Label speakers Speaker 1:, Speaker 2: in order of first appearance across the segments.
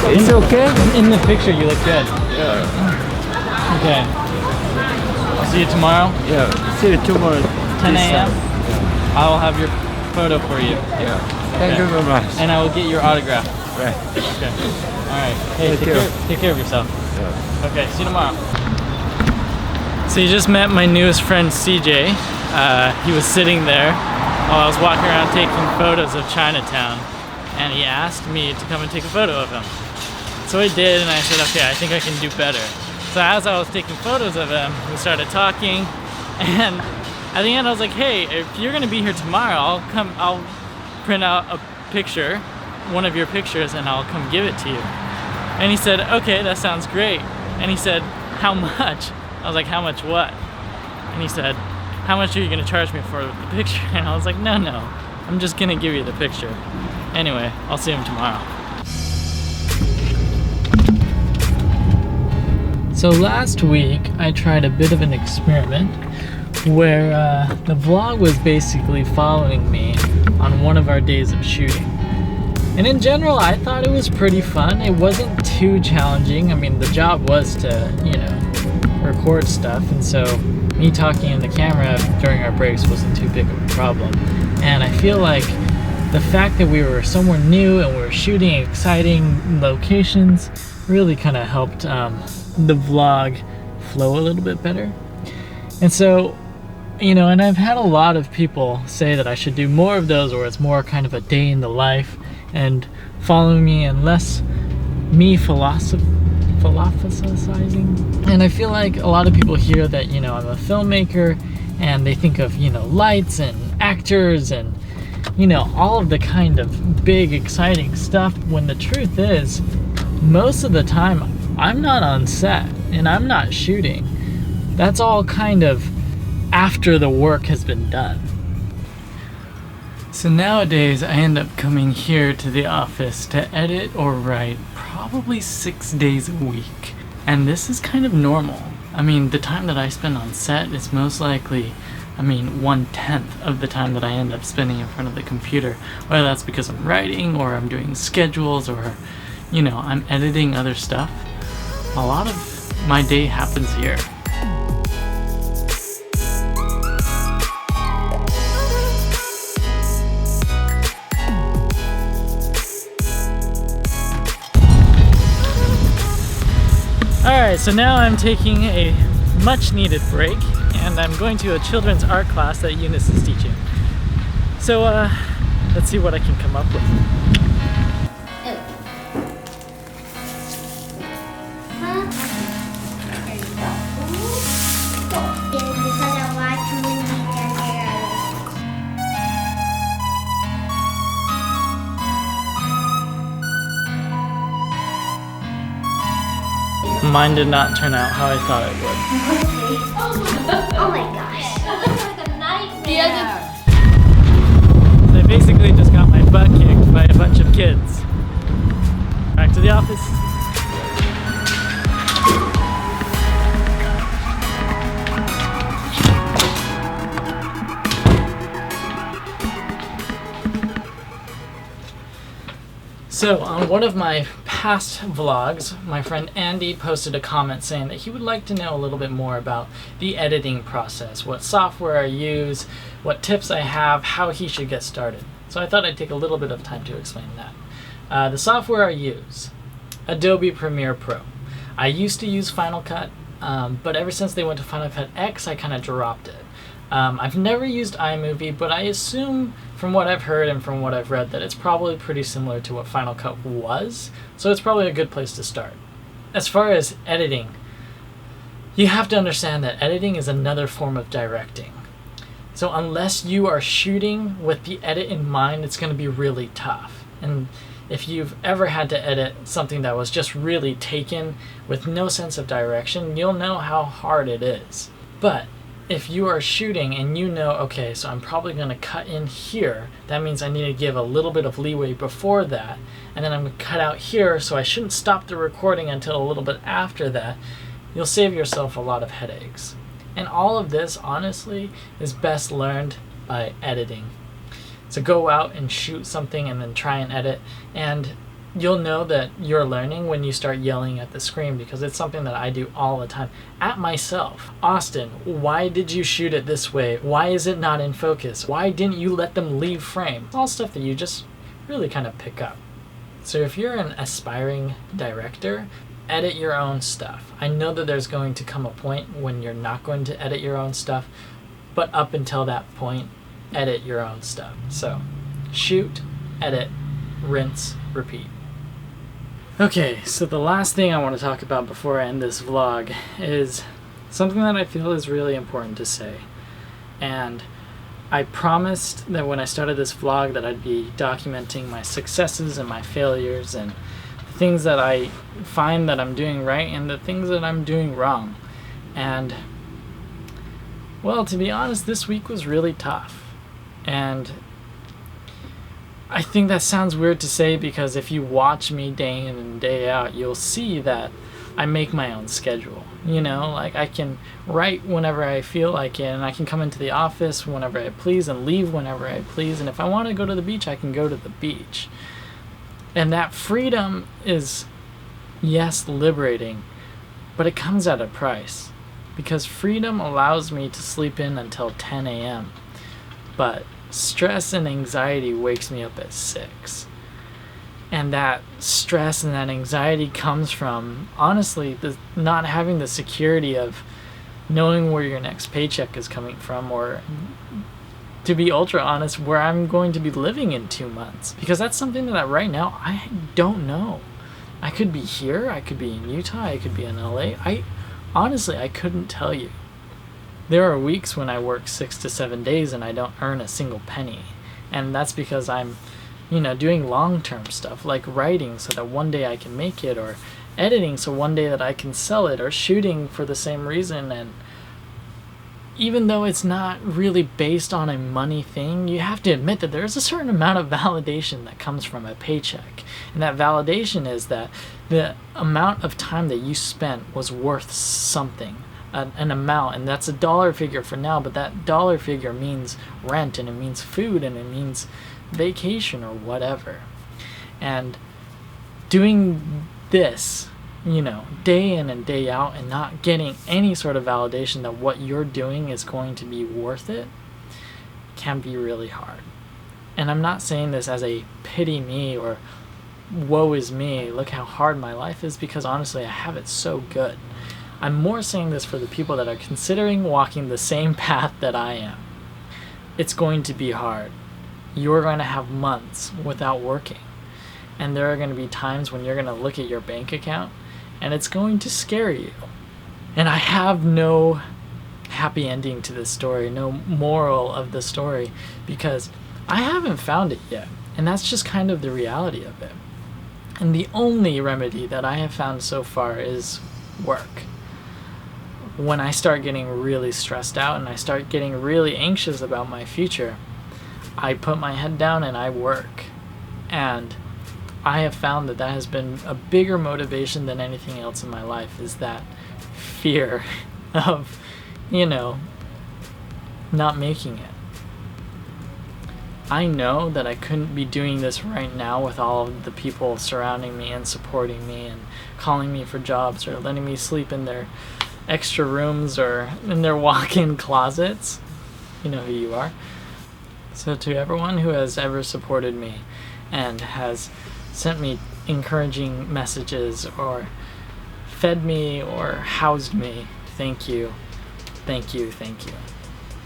Speaker 1: It's okay?
Speaker 2: In the picture, you look good.
Speaker 1: Yeah.
Speaker 2: Okay. I'll see you tomorrow.
Speaker 1: Yeah. See you tomorrow.
Speaker 2: 10 a.m.
Speaker 1: Yeah.
Speaker 2: I will have your photo for you.
Speaker 1: Yeah. Thank you very much.
Speaker 2: And I will get your autograph.
Speaker 1: Right.
Speaker 2: Okay. All right. Hey, take care of yourself.
Speaker 1: Yeah.
Speaker 2: Okay. See you tomorrow. So you just met my newest friend, CJ. He was sitting there while I was walking around taking photos of Chinatown, and he asked me to come and take a photo of him. So I did, and I said, okay, I think I can do better. So as I was taking photos of him, we started talking, and at the end I was like, hey, if you're gonna be here tomorrow, I'll print out a picture, one of your pictures, and I'll come give it to you. And he said, okay, that sounds great. And he said, how much? I was like, how much what? And he said, how much are you gonna charge me for the picture? And I was like, no, I'm just gonna give you the picture. Anyway, I'll see him tomorrow. So last week, I tried a bit of an experiment where the vlog was basically following me on one of our days of shooting. And in general, I thought it was pretty fun. It wasn't too challenging. I mean, the job was to, you know, record stuff, and so me talking in the camera during our breaks wasn't too big of a problem. And I feel like the fact that we were somewhere new and we were shooting exciting locations really kind of helped the vlog flow a little bit better. And so, you know, and I've had a lot of people say that I should do more of those, where it's more kind of a day in the life and following me and less me philosophizing. And I feel like a lot of people hear that, you know, I'm a filmmaker, and they think of, you know, lights and actors and, you know, all of the kind of big exciting stuff, when the truth is, most of the time I'm not on set and I'm not shooting. That's all kind of after the work has been done. So nowadays I end up coming here to the office to edit or write probably 6 days a week. And this is kind of normal. I mean, the time that I spend on set is most likely, 1/10 of the time that I end up spending in front of the computer. Whether that's because I'm writing, or I'm doing schedules, or, you know, I'm editing other stuff. A lot of my day happens here. Alright, so now I'm taking a much needed break, and I'm going to a children's art class that Eunice is teaching. So let's see what I can come up with. Mine did not turn out how I thought it would.
Speaker 3: Oh my gosh. That looks like a nightmare.
Speaker 2: So I basically just got my butt kicked by a bunch of kids. Back to the office. So on one of my past vlogs, my friend Andy posted a comment saying that he would like to know a little bit more about the editing process, what software I use, what tips I have, how he should get started. So I thought I'd take a little bit of time to explain that. The software I use, Adobe Premiere Pro. I used to use Final Cut, but ever since they went to Final Cut X, I kind of dropped it. I've never used iMovie, but I assume from what I've heard and from what I've read that it's probably pretty similar to what Final Cut was, so it's probably a good place to start. As far as editing, you have to understand that editing is another form of directing. So unless you are shooting with the edit in mind, it's going to be really tough. And if you've ever had to edit something that was just really taken with no sense of direction, you'll know how hard it is. But if you are shooting and you know, okay, so I'm probably going to cut in here, that means I need to give a little bit of leeway before that, and then I'm going to cut out here, so I shouldn't stop the recording until a little bit after that, you'll save yourself a lot of headaches. And all of this, honestly, is best learned by editing. So go out and shoot something and then try and edit. And you'll know that you're learning when you start yelling at the screen, because it's something that I do all the time at myself. Austin, why did you shoot it this way? Why is it not in focus? Why didn't you let them leave frame? It's all stuff that you just really kind of pick up. So if you're an aspiring director, edit your own stuff. I know that there's going to come a point when you're not going to edit your own stuff, but up until that point, edit your own stuff. So shoot, edit, rinse, repeat. Okay, so the last thing I want to talk about before I end this vlog is something that I feel is really important to say. And I promised that when I started this vlog that I'd be documenting my successes and my failures and the things that I find that I'm doing right and the things that I'm doing wrong. And, well, to be honest, this week was really tough. And I think that sounds weird to say, because if you watch me day in and day out, you'll see that I make my own schedule. You know, like I can write whenever I feel like it, and I can come into the office whenever I please and leave whenever I please. And if I want to go to the beach, I can go to the beach. And that freedom is, yes, liberating, but it comes at a price, because freedom allows me to sleep in until 10 a.m. But stress and anxiety wakes me up at 6. And that stress and that anxiety comes from, honestly, not having the security of knowing where your next paycheck is coming from, or, to be ultra honest, where I'm going to be living in 2 months. Because that's something that right now I don't know. I could be here, I could be in Utah, I could be in LA. Honestly, I couldn't tell you. There are weeks when I work 6 to 7 days and I don't earn a single penny. And that's because I'm, doing long-term stuff like writing so that one day I can make it, or editing so one day that I can sell it, or shooting for the same reason. And even though it's not really based on a money thing, you have to admit that there's a certain amount of validation that comes from a paycheck. And that validation is that the amount of time that you spent was worth something. An amount, and that's a dollar figure for now, but that dollar figure means rent, and it means food, and it means vacation, or whatever. And doing this, day in and day out, and not getting any sort of validation that what you're doing is going to be worth it, can be really hard. And I'm not saying this as a pity me or woe is me, look how hard my life is, because honestly I have it so good. I'm more saying this for the people that are considering walking the same path that I am. It's going to be hard. You're going to have months without working. And there are going to be times when you're going to look at your bank account and it's going to scare you. And I have no happy ending to this story, no moral of the story, because I haven't found it yet. And that's just kind of the reality of it. And the only remedy that I have found so far is work. When I start getting really stressed out and I start getting really anxious about my future, I put my head down and I work. And I have found that has been a bigger motivation than anything else in my life, is that fear of, not making it. I know that I couldn't be doing this right now with all of the people surrounding me and supporting me and calling me for jobs or letting me sleep in their extra rooms or in their walk-in closets. You know who you are. So to everyone who has ever supported me and has sent me encouraging messages or fed me or housed me, thank you, thank you, thank you.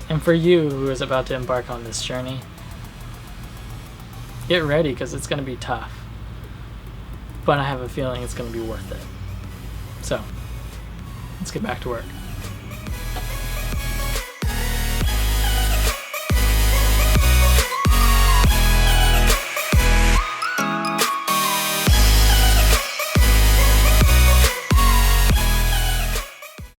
Speaker 2: And for you who is about to embark on this journey, get ready, because it's going to be tough. But I have a feeling it's going to be worth it. So, let's get back to work.